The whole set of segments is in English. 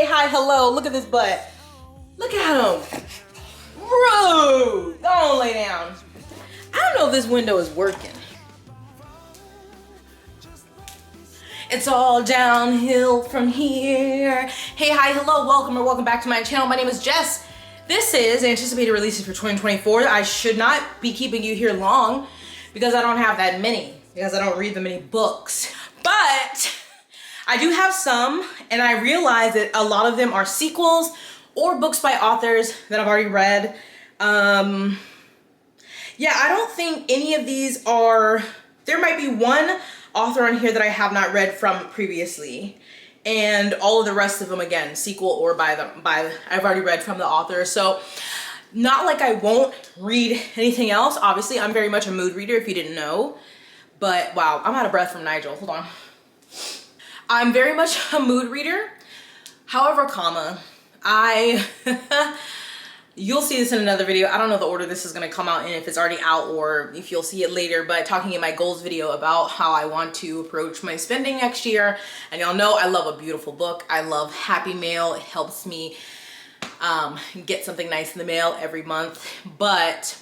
Hey, hi, hello. Look at this butt. Look at him. Rude. Go on, lay down. I don't know if this window is working. It's all downhill from here. Hey, hi, hello, welcome or welcome back to my channel. My name is Jess. This is anticipated releases for 2024. I should not be keeping you here long because I don't have that many, because I don't read that many books. But I do have some, and I realize that a lot of them are sequels or books by authors that I've already read. Yeah, I don't think any of these are, there might be one author on here that I have not read from previously, and all of the rest of them, again, sequel or I've already read from the author. So not like I won't read anything else. Obviously, I'm very much a mood reader if you didn't know, but wow, I'm out of breath from Nigel. Hold on. I'm very much a mood reader. However, you'll see this in another video. I don't know the order this is gonna come out in, if it's already out or if you'll see it later, but talking in my goals video about how I want to approach my spending next year. And y'all know I love a beautiful book. I love Happy Mail. It helps me get something nice in the mail every month. But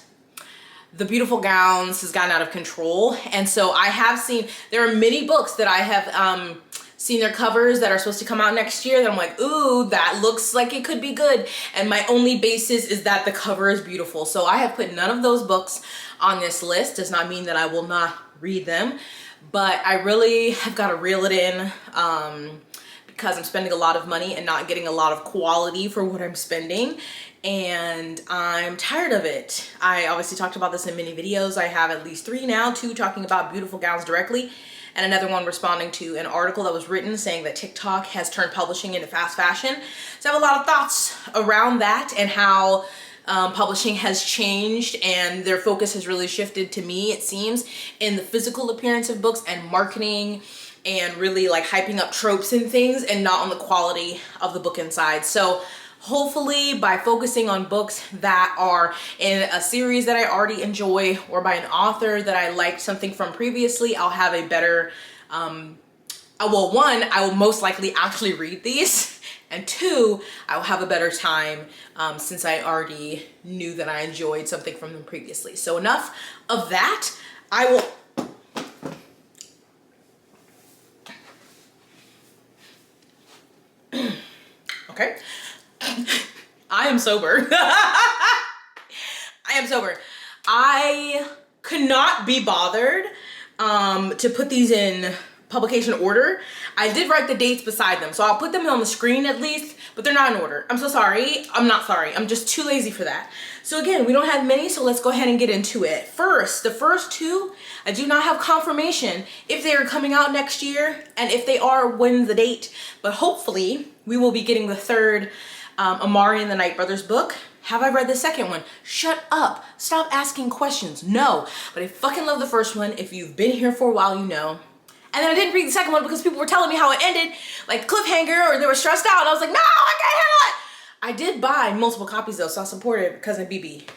the beautiful gowns has gotten out of control. And so I have seen, there are many books that I have seen their covers that are supposed to come out next year that I'm like, ooh, that looks like it could be good. And my only basis is that the cover is beautiful. So I have put none of those books on this list. Does not mean that I will not read them, but I really have got to reel it in because I'm spending a lot of money and not getting a lot of quality for what I'm spending. And I'm tired of it. I obviously talked about this in many videos. I have at least 3 now, 2 talking about beautiful gowns directly, and another one responding to an article that was written saying that TikTok has turned publishing into fast fashion. So I have a lot of thoughts around that and how publishing has changed, and their focus has really shifted, to me it seems, in the physical appearance of books and marketing and really like hyping up tropes and things, and not on the quality of the book inside. So hopefully by focusing on books that are in a series that I already enjoy or by an author that I liked something from previously, I'll have a better, well, 1, I will most likely actually read these, and 2, I will have a better time since I already knew that I enjoyed something from them previously. So enough of that. I will... Okay. I am sober. I am sober. I could not be bothered to put these in publication order. I did write the dates beside them, so I'll put them on the screen at least, but they're not in order. I'm so sorry. I'm not sorry. I'm just too lazy for that. So again, we don't have many, so let's go ahead and get into it. First, the first 2, I do not have confirmation if they are coming out next year, and if they are, when the date, but hopefully we will be getting the 3rd Amari and the Night Brothers book. Have I read the 2nd one? Shut up. Stop asking questions. No. But I fucking love the first one. If you've been here for a while, you know. And then I didn't read the 2nd one because people were telling me how it ended, like cliffhanger, or they were stressed out. And I was like, no, I can't handle it. I did buy multiple copies though, so I supported cousin BB.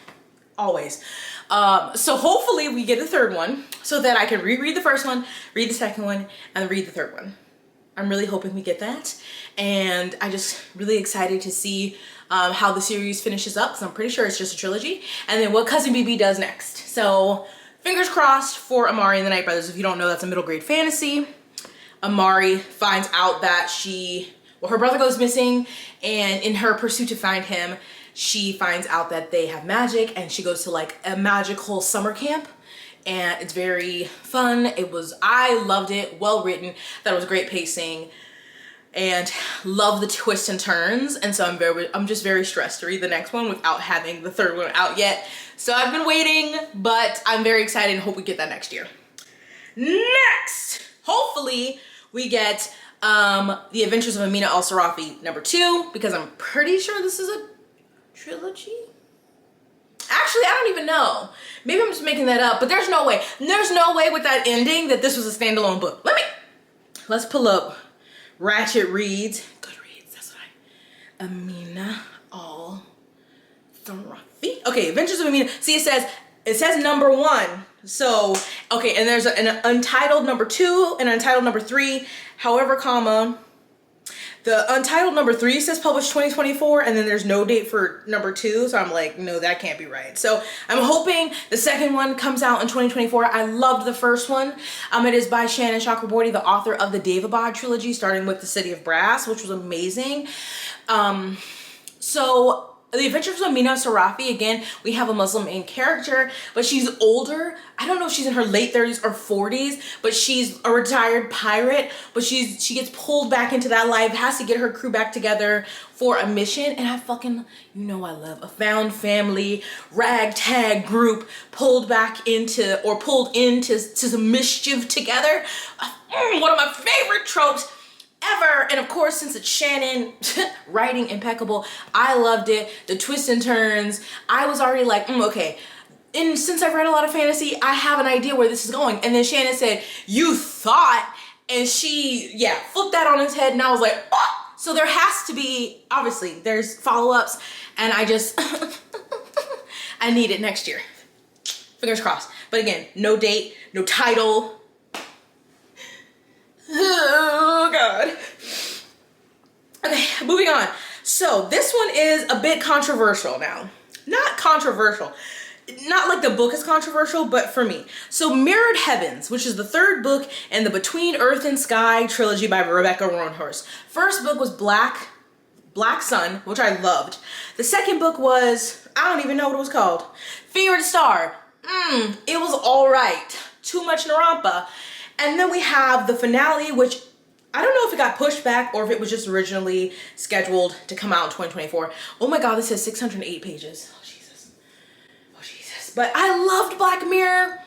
Always. So hopefully we get a 3rd one so that I can reread the first one, read the 2nd one, and read the 3rd one. I'm really hoping we get that, and I'm just really excited to see how the series finishes up, because I'm pretty sure it's just a trilogy, and then what Cousin BB does next. So fingers crossed for Amari and the Night Brothers. If you don't know, that's a middle grade fantasy. Amari finds out that her brother goes missing, and in her pursuit to find him, she finds out that they have magic, and she goes to like a magical summer camp. And it's very fun. I loved it, well written, thought it was great pacing, and love the twists and turns. And so I'm just very stressed to read the next one without having the 3rd one out yet. So I've been waiting, but I'm very excited and hope we get that next year. Next, hopefully we get The Adventures of Amina Al-Sarafi #2, because I'm pretty sure this is a trilogy. Actually, I don't even know. Maybe I'm just making that up, but there's no way. There's no way with that ending that this was a standalone book. Let's pull up Ratchet Reads. Goodreads, that's what Amina Al-Sarafi. Okay, Adventures of Amina. See, it says #1. So, okay, and there's an untitled #2 and an untitled #3. However, The Untitled number 3 says published 2024, and then there's no date for number 2, so I'm like, no, that can't be right. So I'm hoping the second one comes out in 2024. I loved the first one. It is by Shannon Chakraborty, the author of the Daevabad trilogy, starting with The City of Brass, which was amazing. So The Adventures of Mina Sarafi, again, we have a Muslim main character, but she's older. I don't know if she's in her late 30s or 40s, but she's a retired pirate, but she gets pulled back into that life, has to get her crew back together for a mission, and I fucking, you know I love a found family, ragtag group pulled into some mischief together. One of my favorite tropes ever. And of course, since it's Shannon, writing impeccable, I loved it. The twists and turns, I was already like, okay. And since I've read a lot of fantasy, I have an idea where this is going. And then Shannon said, you thought, and she, flipped that on his head, and I was like, oh! So there has to be, obviously, there's follow-ups, and I just, I need it next year. Fingers crossed. But again, no date, no title. Oh God. Okay, moving on. So this one is a bit controversial now. Not controversial. Not like the book is controversial, but for me. So Mirrored Heavens, which is the 3rd book in the Between Earth and Sky trilogy by Rebecca Roanhurst. First book was Black Sun, which I loved. The second book was, I don't even know what it was called. Feared Star. It was all right. Too much Narampa. And then we have the finale, which I don't know if it got pushed back or if it was just originally scheduled to come out in 2024. Oh my God, this has 608 pages. Oh Jesus. Oh Jesus. But I loved Black Mirror.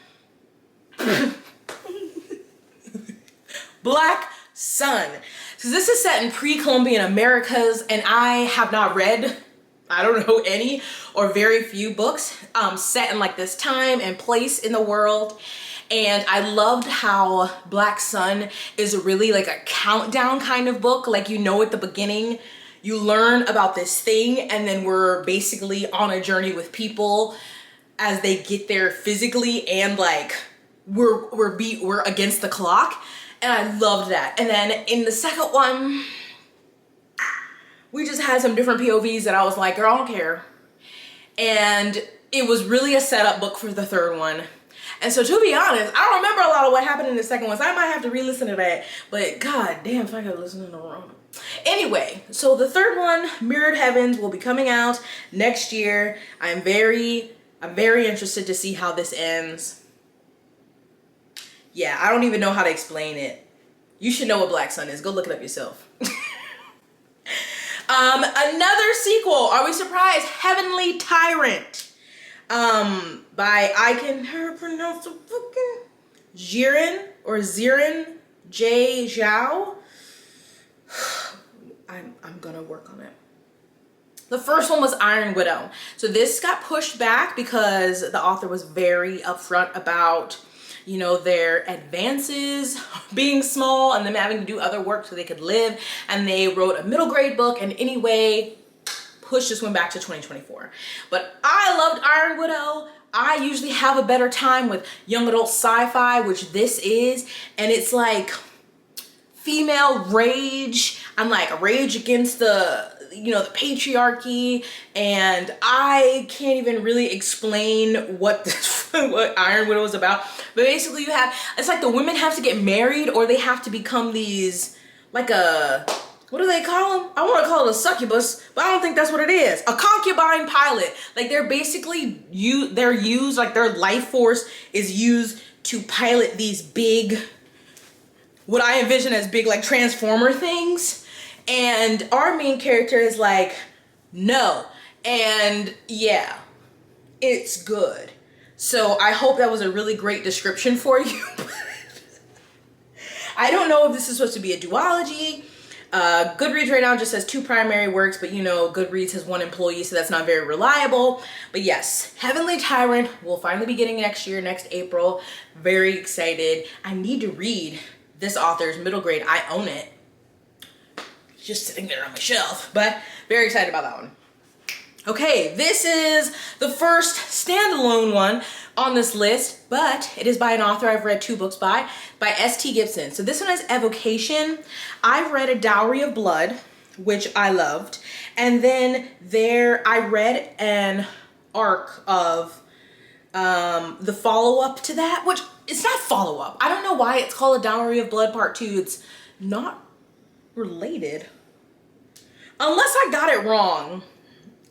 Black Sun. So this is set in pre-Columbian Americas, and I have not read, I don't know, any or very few books set in like this time and place in the world. And I loved how Black Sun is really like a countdown kind of book. Like, you know, at the beginning, you learn about this thing, and then we're basically on a journey with people as they get there physically, and like we're against the clock. And I loved that. And then in the second one, we just had some different POVs that I was like, girl, I don't care. And it was really a setup book for the third one. And so, to be honest, I don't remember a lot of what happened in the second one, so I might have to re-listen to that. But god damn, if I could listen to the wrong. Anyway, so the third one, Mirrored Heavens, will be coming out next year. I'm very interested to see how this ends. Yeah, I don't even know how to explain it. You should know what Black Sun is. Go look it up yourself. Another sequel. Are we surprised? Heavenly Tyrant. By, I can never pronounce the fucking Zirin J. Zhao. I'm gonna work on it. The first one was Iron Widow. So this got pushed back because the author was very upfront about, you know, their advances being small and them having to do other work so they could live. And they wrote a middle grade book, and anyway, push this one back to 2024. But I loved Iron Widow. I usually have a better time with young adult sci-fi, which this is, and it's like female rage. I'm like rage against the, you know, the patriarchy, and I can't even really explain what what Iron Widow is about. But basically you have, it's like the women have to get married, or they have to become these, like a, what do they call them? I want to call it a succubus, but I don't think that's what it is. A concubine pilot. Like, they're basically, they're used, like their life force is used to pilot these big, what I envision as big like transformer things. And our main character is like, no. And yeah, it's good. So I hope that was a really great description for you. I don't know if this is supposed to be a duology. Goodreads right now just says 2 primary works, but you know, Goodreads has 1 employee, so that's not very reliable. But yes, Heavenly Tyrant will finally be getting next year, next April. Very excited. I need to read this author's middle grade. I own it. It's just sitting there on my shelf, but very excited about that one. Okay, this is the first standalone one on this list, but it is by an author I've read 2 books by S.T. Gibson. So this one is Evocation. I've read A Dowry of Blood. which I loved. And then I read an arc of the follow-up to that, which it's not follow-up. I don't know why it's called A Dowry of Blood Part 2. It's not related. Unless I got it wrong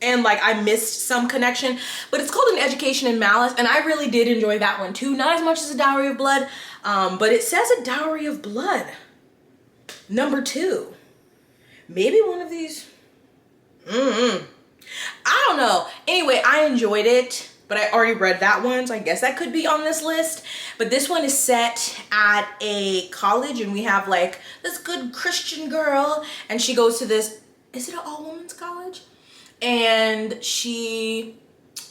and like I missed some connection, but it's called An Education in Malice, and I really did enjoy that one too. Not as much as A Dowry of Blood, but it says A Dowry of Blood #2. Maybe one of these. I don't know. Anyway, I enjoyed it, but I already read that one, so I guess that could be on this list. But this one is set at a college, and we have like this good Christian girl, and she goes to this, is it an all-women's college? And she,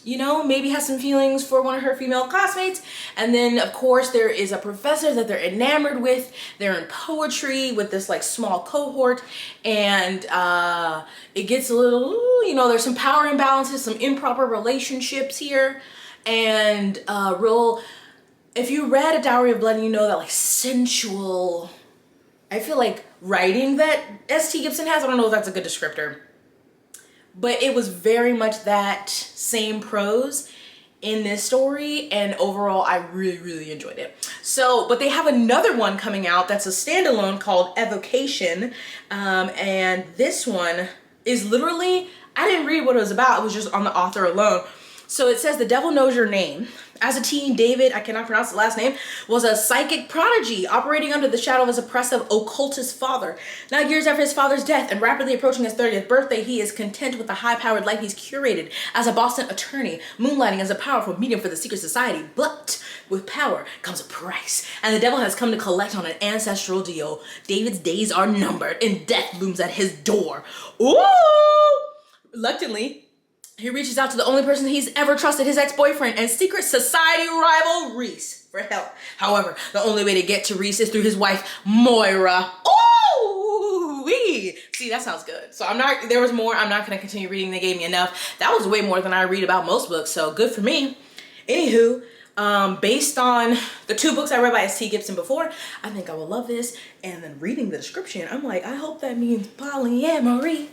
you know, maybe has some feelings for one of her female classmates. And then of course there is a professor that they're enamored with. They're in poetry with this like small cohort, and it gets a little, you know, there's some power imbalances, some improper relationships here, and if you read A Dowry of Blood, you know that like sensual, I feel like writing that S.T. Gibson has, I don't know if that's a good descriptor, but it was very much that same prose in this story, and overall I really enjoyed it. So, but they have another one coming out that's a standalone called Evocation, and this one is literally, I didn't read what it was about, it was just on the author alone. So it says, the devil knows your name. As a teen, David, I cannot pronounce the last name, was a psychic prodigy operating under the shadow of his oppressive occultist father. Now, years after his father's death and rapidly approaching his 30th birthday, he is content with the high-powered life he's curated as a Boston attorney, moonlighting as a powerful medium for the secret society. But with power comes a price, and the devil has come to collect on an ancestral deal. David's days are numbered, and death looms at his door. Ooh! Reluctantly, he reaches out to the only person he's ever trusted, his ex-boyfriend and secret society rival, Reese, for help. However, the only way to get to Reese is through his wife, Moira. Ooh, wee! See, that sounds good. So there was more. I'm not going to continue reading. They gave me enough. That was way more than I read about most books, so good for me. Anywho, based on the 2 books I read by S.T. Gibson before, I think I will love this. And then reading the description, I'm like, I hope that means polyamory.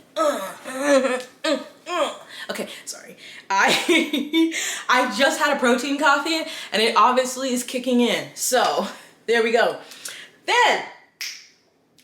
Okay, sorry. I just had a protein coffee, and it obviously is kicking in. So there we go. Then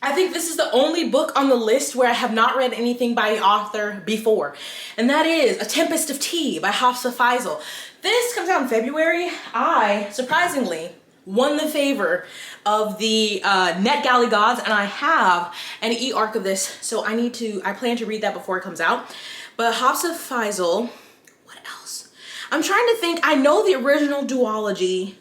I think this is the only book on the list where I have not read anything by the author before, and that is A Tempest of Tea by Hafsa Faizal. This comes out in February. I surprisingly won the favor of the NetGalley gods, and I have an e-arc of this, so I plan to read that before it comes out. But Hafsa Faizal, what else? I'm trying to think. I know the original duology,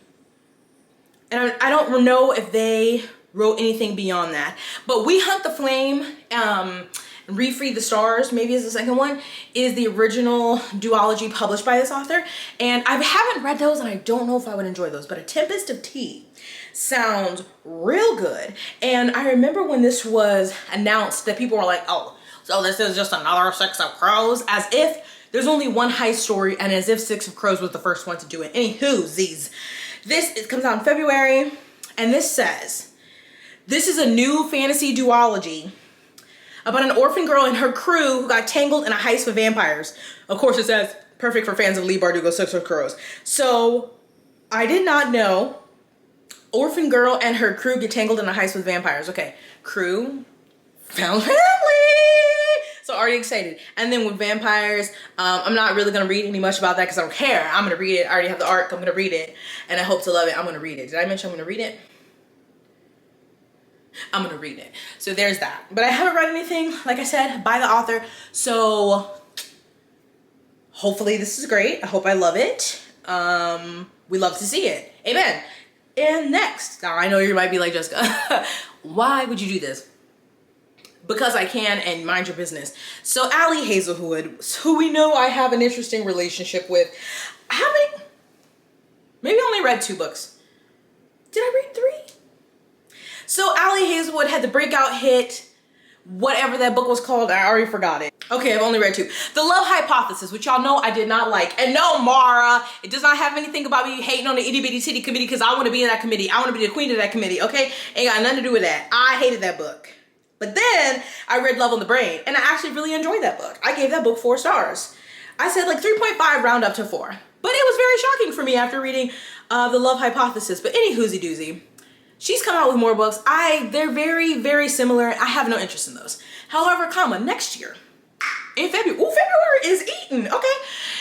and I don't know if they wrote anything beyond that. But We Hunt the Flame, and Refree the Stars, maybe is the second one, is the original duology published by this author. And I haven't read those, and I don't know if I would enjoy those. But A Tempest of Tea sounds real good. And I remember when this was announced that people were like, oh, so this is just another Six of Crows, as if there's only one heist story, and as if Six of Crows was the first one to do it. Anywho, it comes out in February, and this says, this is a new fantasy duology about an orphan girl and her crew who got tangled in a heist with vampires. Of course, it says, perfect for fans of Leigh Bardugo's Six of Crows. So, I did not know orphan girl and her crew get tangled in a heist with vampires. Okay, crew, found family. So already excited. And then with vampires, I'm not really gonna read any much about that because I don't care. I'm gonna read it. I already have the arc. I'm gonna read it, and I hope to love it. I'm gonna read it. Did I mention I'm gonna read it? I'm gonna read it. So there's that. But I haven't read anything, like I said, by the author. So hopefully this is great. I hope I love it. We love to see it. Amen. And next, now I know you might be like, Jessica, why would you do this? Because I can, and mind your business. So Allie Hazelwood, who we know I have an interesting relationship with. I haven't, maybe I only read 2 books. Did I read 3? So Allie Hazelwood had the breakout hit, whatever that book was called, I already forgot it. Okay, I've only read 2. The Love Hypothesis, which y'all know I did not like. And no, Mara, it does not have anything about me hating on the itty bitty titty committee, because I want to be in that committee. I want to be the queen of that committee, okay? Ain't got nothing to do with that. I hated that book. But then I read Love on the Brain, and I actually really enjoyed that book. I gave that book 4 stars. I said like 3.5 round up to 4. But it was very shocking for me after reading The Love Hypothesis. But any hoozy doozy. She's come out with more books. They're very, very similar. I have no interest in those. However, next year, in February, February is eaten, okay?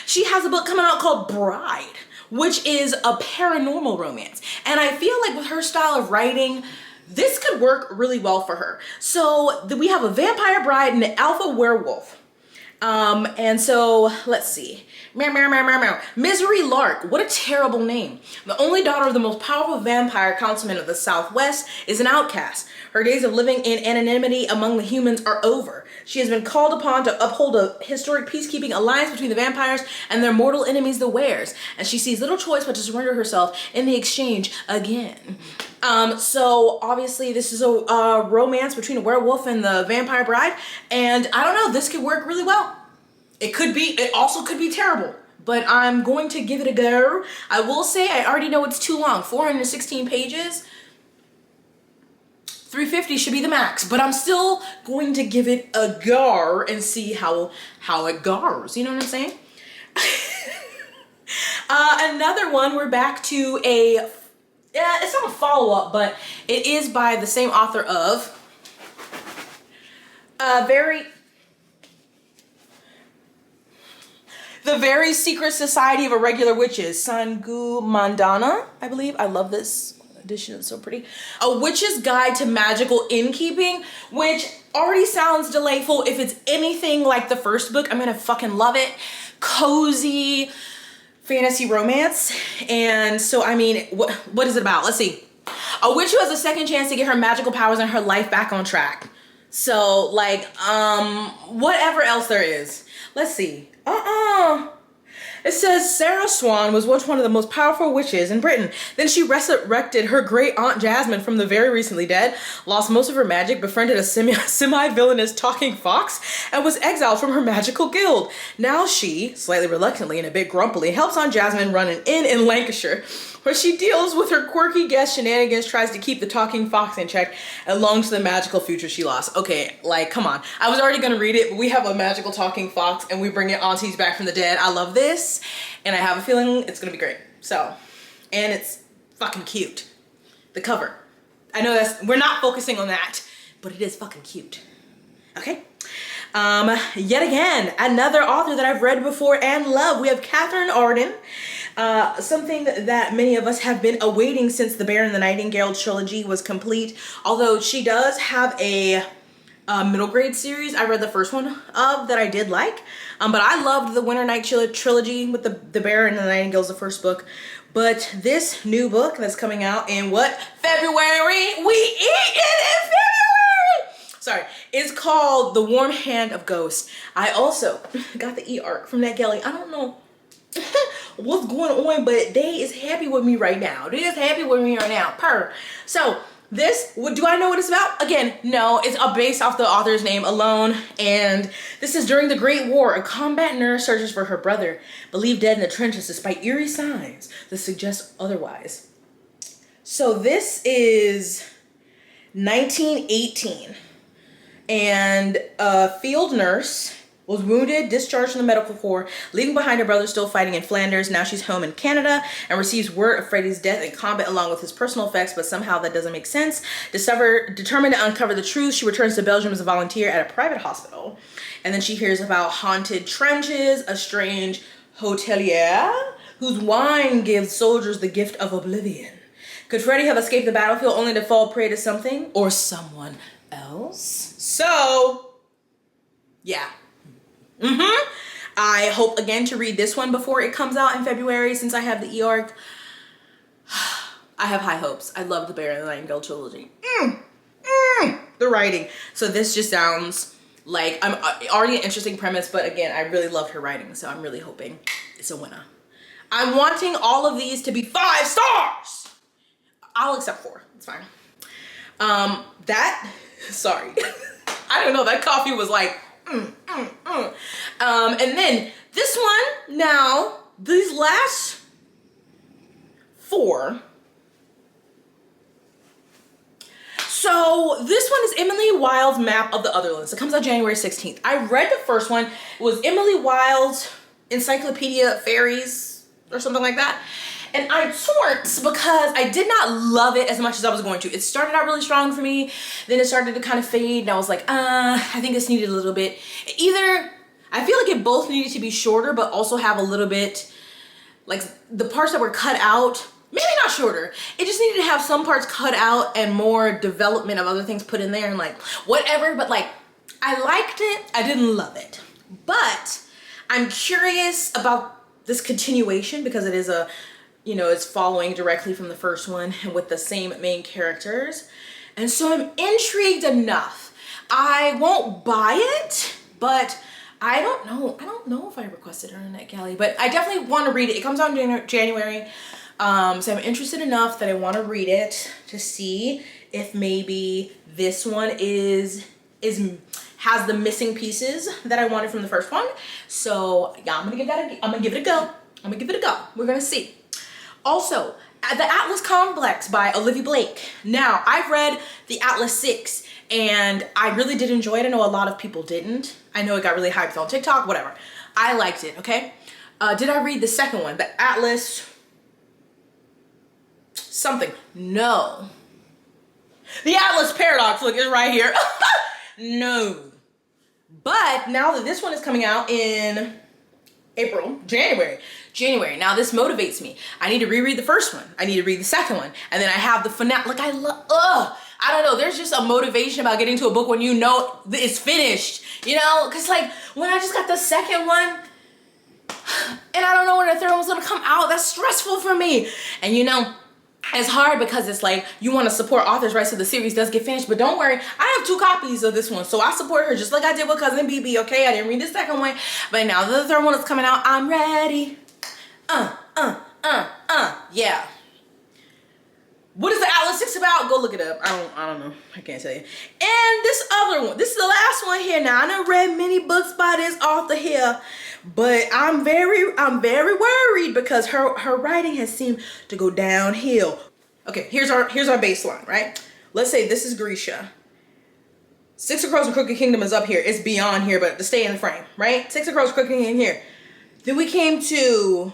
She has a book coming out called Bride, which is a paranormal romance. And I feel like with her style of writing, this could work really well for her. So we have a vampire bride and an alpha werewolf. And so let's see. Misery Lark, what a terrible name. The only daughter of the most powerful vampire councilman of the Southwest is an outcast. Her days of living in anonymity among the humans are over. She has been called upon to uphold a historic peacekeeping alliance between the vampires and their mortal enemies, the Wares. And she sees little choice but to surrender herself in the exchange again. So obviously this is a romance between a werewolf and the vampire bride. And I don't know, this could work really well. It also could be terrible, but I'm going to give it a go. I will say I already know it's too long, 416 pages. 350 should be the max, but I'm still going to give it a go and see how it goes. You know what I'm saying? Another one, we're back to it's not a follow-up, but it is by the same author of The Very Secret Society of Irregular Witches, Sangu Mandana, I believe. I love this edition, it's so pretty. A Witch's Guide to Magical Innkeeping, which already sounds delightful. If it's anything like the first book, I'm gonna fucking love it. Cozy fantasy romance. And so, I mean, what is it about? Let's see. A witch who has a second chance to get her magical powers and her life back on track. So, like, whatever else there is. Let's see. It says Sarah Swan was once one of the most powerful witches in Britain. Then she resurrected her great aunt Jasmine from the very recently dead, lost most of her magic, befriended a semi-villainous talking fox, and was exiled from her magical guild. Now she, slightly reluctantly and a bit grumpily, helps Aunt Jasmine run an inn in Lancashire, where she deals with her quirky guest shenanigans, tries to keep the talking fox in check, and longs to the magical future she lost. Okay, like, come on. I was already gonna read it, but we have a magical talking fox, and we bring in aunties back from the dead. I love this, and I have a feeling it's gonna be great. So, and it's fucking cute. The cover. I know we're not focusing on that, but it is fucking cute. Okay? Yet again, another author that I've read before and love. We have Catherine Arden. Something that many of us have been awaiting since the Bear and the Nightingale trilogy was complete. Although she does have a middle grade series I read the first one of that I did like. But I loved the Winter Night trilogy with the Bear and the Nightingale is the first book. But this new book that's coming out in what? February? We eat it in February! Sorry, it's called The Warm Hand of Ghosts. I also got the e-arc from NetGalley. I don't know what's going on, but they is happy with me right now. They is happy with me right now. So this, do I know what it's about? Again, no, it's based off the author's name alone. And this is during the Great War. A combat nurse searches for her brother, believed dead in the trenches despite eerie signs that suggest otherwise. So this is 1918. And a field nurse was wounded, discharged from the medical corps, leaving behind her brother still fighting in Flanders. Now she's home in Canada and receives word of Freddie's death in combat along with his personal effects, but somehow that doesn't make sense. Determined to uncover the truth, she returns to Belgium as a volunteer at a private hospital. And then she hears about haunted trenches, a strange hotelier whose wine gives soldiers the gift of oblivion. Could Freddie have escaped the battlefield only to fall prey to something or someone else? So, yeah. I hope again to read this one before it comes out in February since I have the e-arc. I have high hopes. I love the Bear and the Nightingale trilogy. The writing. So this just sounds like I'm already an interesting premise, but again, I really loved her writing, so I'm really hoping it's a winner. I'm wanting all of these to be 5 stars. I'll accept 4. It's fine. Sorry. I don't know. That coffee was like, and then this one, now, these last 4. So So this one is Emily Wilde's Map of the Otherlands. It comes out January 16th. I read the first one. It was Emily Wilde's Encyclopedia of Fairies or something like that. And I'm torn because I did not love it as much as I was going to. It started out really strong for me. Then it started to kind of fade. And I was like, I think this needed a little bit. Either, I feel like it both needed to be shorter, but also have a little bit, like the parts that were cut out, maybe not shorter. It just needed to have some parts cut out and more development of other things put in there and like whatever. But like, I liked it. I didn't love it. But I'm curious about this continuation because it is a, you know, it's following directly from the first one with the same main characters. And so I'm intrigued enough. I won't buy it, but I don't know. I don't know if I requested it on NetGalley, but I definitely want to read it. It comes out in January. So I'm interested enough that I want to read it to see if maybe this one has the missing pieces that I wanted from the first one. So yeah, I'm gonna give it a go. We're gonna see. Also, the Atlas Complex by Olivia Blake. Now, I've read the Atlas 6 and I really did enjoy it. I know a lot of people didn't. I know it got really hyped on TikTok, whatever. I liked it, okay? Did I read the second one? The Atlas something? No. The Atlas Paradox, look, it's right here. No. But now that this one is coming out in January. Now this motivates me. I need to reread the first one. I need to read the second one. And then I have the finale. Like I don't know. There's just a motivation about getting to a book when you know it's finished, you know? Cause like when I just got the second one and I don't know when the third one's gonna come out, that's stressful for me. And you know, it's hard because it's like you want to support authors, right? So the series does get finished, but don't worry, I have 2 copies of this one, so I support her just like I did with Cousin BB. Okay, I didn't read the second one, but now that the third one is coming out, I'm ready. Yeah. What is the Atlas 6 about? Go look it up. I don't know. I can't tell you. And this other one, this is the last one here. Now I done read many books by this author here, but I'm very worried because her writing has seemed to go downhill. Okay, here's our baseline, right? Let's say this is Grisha. Six Across the Crooked Kingdom is up here. It's beyond here, but to stay in the frame, right? Six Across the Crooked Kingdom here. Then we came to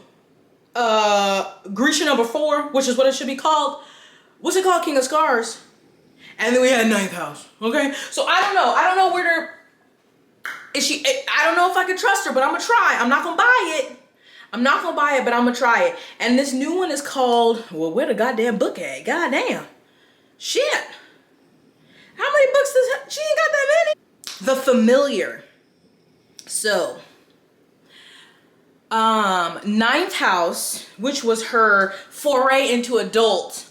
Grisha number 4, which is what it should be called. What's it called? King of Scars. And then we had Ninth House. Okay? So I don't know. I don't know where I don't know if I can trust her, but I'm gonna try. I'm not gonna buy it. But I'm gonna try it. And this new one is called, well, where the goddamn book at? Goddamn. Shit. How many books she ain't got that many. The Familiar. So, Ninth House, which was her foray into adult,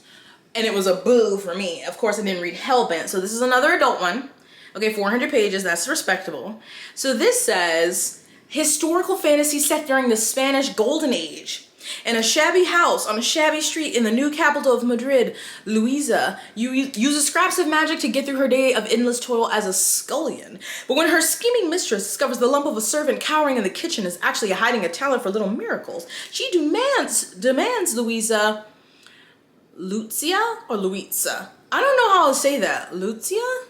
and it was a boo for me. Of course, I didn't read Hellbent, so this is another adult one. Okay, 400 pages, that's respectable. So this says, historical fantasy set during the Spanish Golden Age. In a shabby house on a shabby street in the new capital of Madrid, Luisa uses scraps of magic to get through her day of endless toil as a scullion. But when her scheming mistress discovers the lump of a servant cowering in the kitchen is actually hiding a talent for little miracles, she demands Lucia or Luisa? I don't know how to say that. Lucia?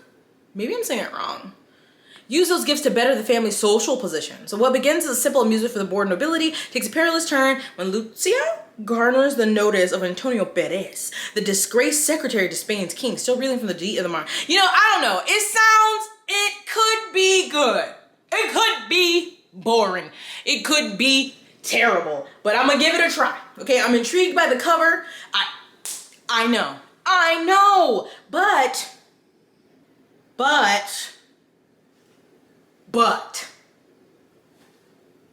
Maybe I'm saying it wrong. Use those gifts to better the family's social position. So what begins as a simple amusement for the bored nobility takes a perilous turn when Lucia garners the notice of Antonio Perez, the disgraced secretary to Spain's king, still reeling from the defeat of the Mar. You know, I don't know. It could be good. It could be boring. It could be terrible. But I'm gonna give it a try. Okay, I'm intrigued by the cover. I know. But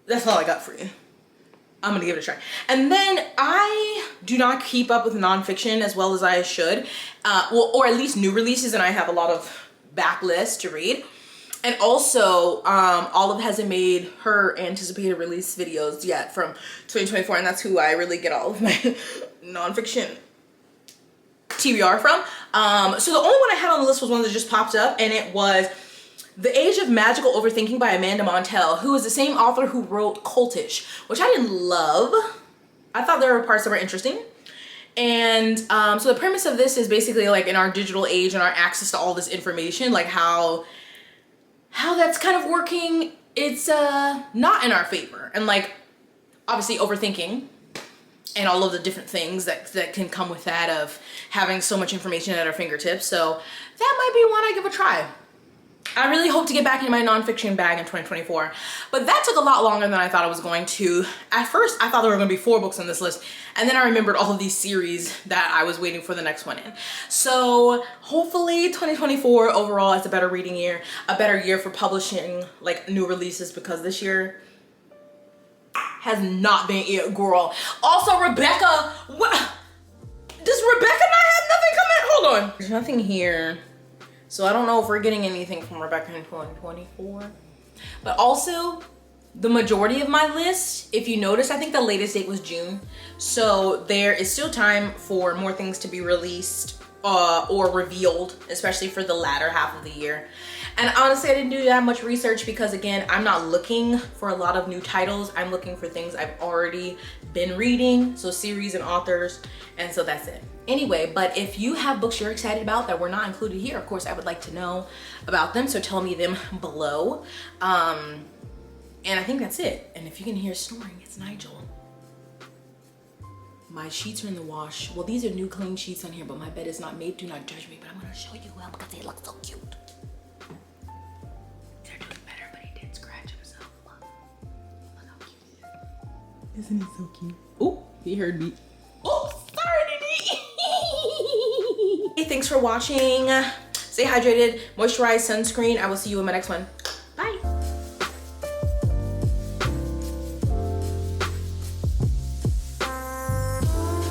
that's all I got for you. I'm gonna give it a try. And then I do not keep up with nonfiction as well as I should, or at least new releases, and I have a lot of backlist to read. And also, Olive hasn't made her anticipated release videos yet from 2024, and that's who I really get all of my nonfiction TBR from. So the only one I had on the list was one that just popped up, and it was The Age of Magical Overthinking by Amanda Montell, who is the same author who wrote Cultish, which I didn't love. I thought there were parts that were interesting. And so the premise of this is basically like in our digital age and our access to all this information, like how that's kind of working, it's not in our favor. And like obviously overthinking and all of the different things that can come with that of having so much information at our fingertips. So that might be one I give a try. I really hope to get back into my nonfiction bag in 2024, but that took a lot longer than I thought it was going to. At first, I thought there were going to be 4 books on this list, and then I remembered all of these series that I was waiting for the next one in. So hopefully 2024 overall is a better reading year, a better year for publishing like new releases, because this year has not been it, girl. Also, Rebecca, what? Does Rebecca not have nothing coming? Hold on. There's nothing here. So I don't know if we're getting anything from Rebecca in 2024. But also, the majority of my list, if you notice, I think the latest date was June. So there is still time for more things to be released or revealed, especially for the latter half of the year. And honestly, I didn't do that much research because, again, I'm not looking for a lot of new titles. I'm looking for things I've already been reading, so series and authors, and so that's it. Anyway, but if you have books you're excited about that were not included here, of course, I would like to know about them, so tell me them below. And I think that's it. And if you can hear snoring, it's Nigel. My sheets are in the wash. Well, these are new clean sheets on here, but my bed is not made. Do not judge me, but I'm gonna show you them because they look so cute. They're doing better, but he did scratch himself. Look how cute he is. Isn't he so cute? Oh, he heard me. Oh, sorry, Diddy. Hey, thanks for watching. Stay hydrated, moisturize, sunscreen. I will see you in my next one.